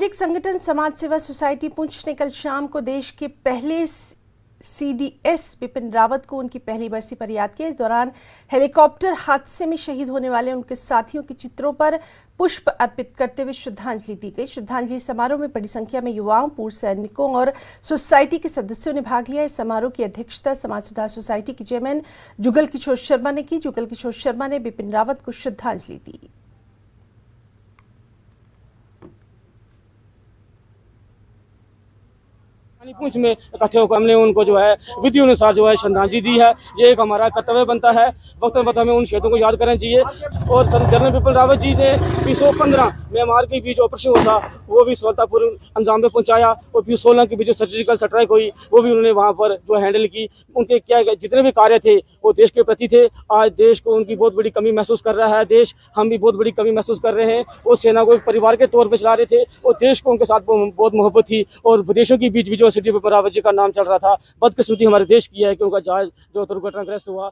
सामाजिक संगठन समाज सेवा सोसाइटी पुंछ ने कल शाम को देश के पहले सीडीएस बिपिन रावत को उनकी पहली बरसी पर याद किया। इस दौरान हेलीकॉप्टर हादसे में शहीद होने वाले उनके साथियों के चित्रों पर पुष्प अर्पित करते हुए श्रद्धांजलि दी गई। श्रद्धांजलि समारोह में बड़ी संख्या में युवाओं, पूर्व सैनिकों और सोसाइटी के सदस्यों ने भाग लिया। इस समारोह की अध्यक्षता समाज सुधार सोसाइटी के चेयरमैन जुगल किशोर शर्मा ने की। जुगल किशोर शर्मा ने बिपिन रावत को श्रद्धांजलि दी। पुंछ में इकट्ठे होकर हमने उनको जो है विधि अनुसार जो है श्रद्धांजलि दी है। ये एक हमारा कर्तव्य बनता है। वक्त हमें उन शहीदों को याद करना चाहिए। और जनरल बिपिन रावत जी ने 2015 म्यांमार के बीच ऑपरेशन हुआ था, वो भी सफलतापूर्ण अंजाम में पहुंचाया। और 2016 की बीच जो सर्जिकल स्ट्राइक हुई वो भी उन्होंने वहां पर जो हैंडल की। उनके क्या जितने भी कार्य थे वो देश के प्रति थे। आज देश को उनकी बहुत बड़ी कमी महसूस कर रहा है। देश हम भी बहुत बड़ी कमी महसूस कर रहे हैं। वो सेना को एक परिवार के तौर पर चला रहे थे और देश को उनके साथ बहुत मोहब्बत थी। और विदेशों के बीच भी जो सिटी बिपिन रावत जी का नाम चल रहा था। बदकिस्मती हमारे देश की है कि उनका जहाज जो दुर्घटनाग्रस्त हुआ।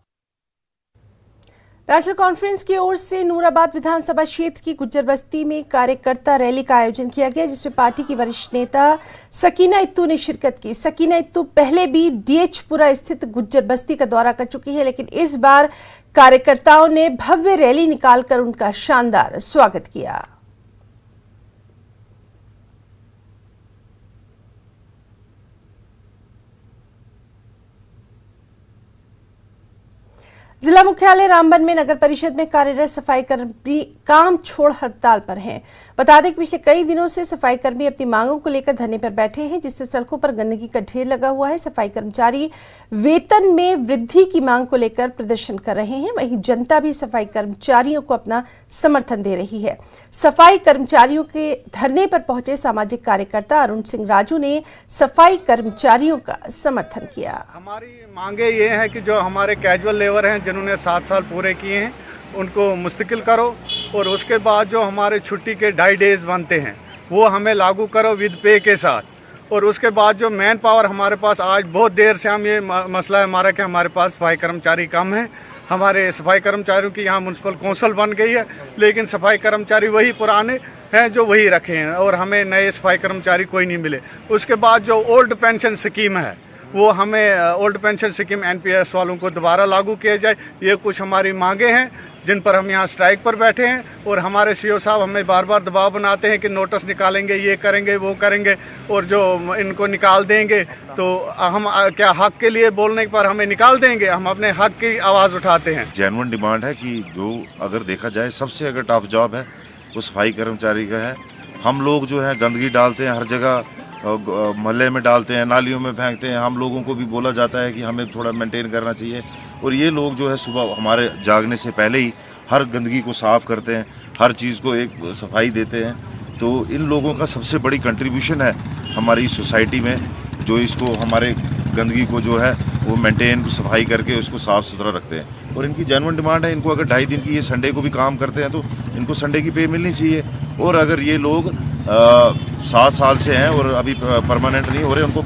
नेशनल कॉन्फ्रेंस की ओर से नूराबाद विधानसभा क्षेत्र की गुज्जर बस्ती में कार्यकर्ता रैली का आयोजन किया गया, जिसमें पार्टी की वरिष्ठ नेता सकीना इत्तू ने शिरकत की। सकीना इत्तू पहले भी डीएचपुरा स्थित गुज्जर बस्ती का दौरा कर चुकी है, लेकिन इस बार कार्यकर्ताओं ने भव्य रैली निकालकर उनका शानदार स्वागत किया। जिला मुख्यालय रामबन में नगर परिषद में कार्यरत सफाई कर्मी काम छोड़ हड़ताल पर हैं। बता दें कि पिछले कई दिनों से सफाई कर्मी अपनी मांगों को लेकर धरने पर बैठे हैं, जिससे सड़कों पर गंदगी का ढेर लगा हुआ है। सफाई कर्मचारी वेतन में वृद्धि की मांग को लेकर प्रदर्शन कर रहे हैं। वहीं जनता भी सफाई कर्मचारियों को अपना समर्थन दे रही है। सफाई कर्मचारियों के धरने पर पहुंचे सामाजिक कार्यकर्ता अरुण सिंह राजू ने सफाई कर्मचारियों का समर्थन किया। हमारी मांगे ये है कि जो हमारे कैजुअल लेबर हैं जिन्होंने 7 साल पूरे किए हैं उनको मुस्तकिल करो, और उसके बाद जो हमारे छुट्टी के 2.5 डेज बनते हैं वो हमें लागू करो विद पे के साथ। और उसके बाद जो मैन पावर हमारे पास आज बहुत देर से हम ये मसला है हमारा कि हमारे पास सफाई कर्मचारी कम है। हमारे सफाई कर्मचारियों की यहाँ म्यूनसिपल कौंसिल बन गई है, लेकिन सफाई कर्मचारी वही पुराने हैं जो वही रखे हैं और हमें नए सफाई कर्मचारी कोई नहीं मिले। उसके बाद जो ओल्ड पेंशन स्कीम है वो हमें ओल्ड पेंशन स्कीम एनपीएस वालों को दोबारा लागू किया जाए। ये कुछ हमारी मांगे हैं जिन पर हम यहाँ स्ट्राइक पर बैठे हैं। और हमारे सीओ साहब हमें बार बार दबाव बनाते हैं कि नोटिस निकालेंगे, ये करेंगे, वो करेंगे, और जो इनको निकाल देंगे तो हम क्या हक के लिए बोलने पर हमें निकाल देंगे। हम अपने हक की आवाज़ उठाते हैं। जेन्युइन डिमांड है कि जो अगर देखा जाए सबसे अगर टफ जॉब है वो सफाई कर्मचारी का है। हम लोग जो है गंदगी डालते हैं, हर जगह मोहल्ले में डालते हैं, नालियों में फेंकते हैं। हम लोगों को भी बोला जाता है कि हमें थोड़ा मेंटेन करना चाहिए। और ये लोग जो है सुबह हमारे जागने से पहले ही हर गंदगी को साफ़ करते हैं, हर चीज़ को एक सफाई देते हैं। तो इन लोगों का सबसे बड़ी कंट्रीब्यूशन है हमारी सोसाइटी में, जो इसको हमारे गंदगी को जो है वो मेंटेन सफाई करके उसको साफ़ सुथरा रखते हैं। और इनकी जेन्युइन डिमांड है, इनको अगर 2.5 दिन की ये संडे को भी काम करते हैं तो इनको संडे की पे मिलनी चाहिए। और अगर ये लोग 7 साल से हैं और अभी परमानेंट नहीं हो रहे, उनको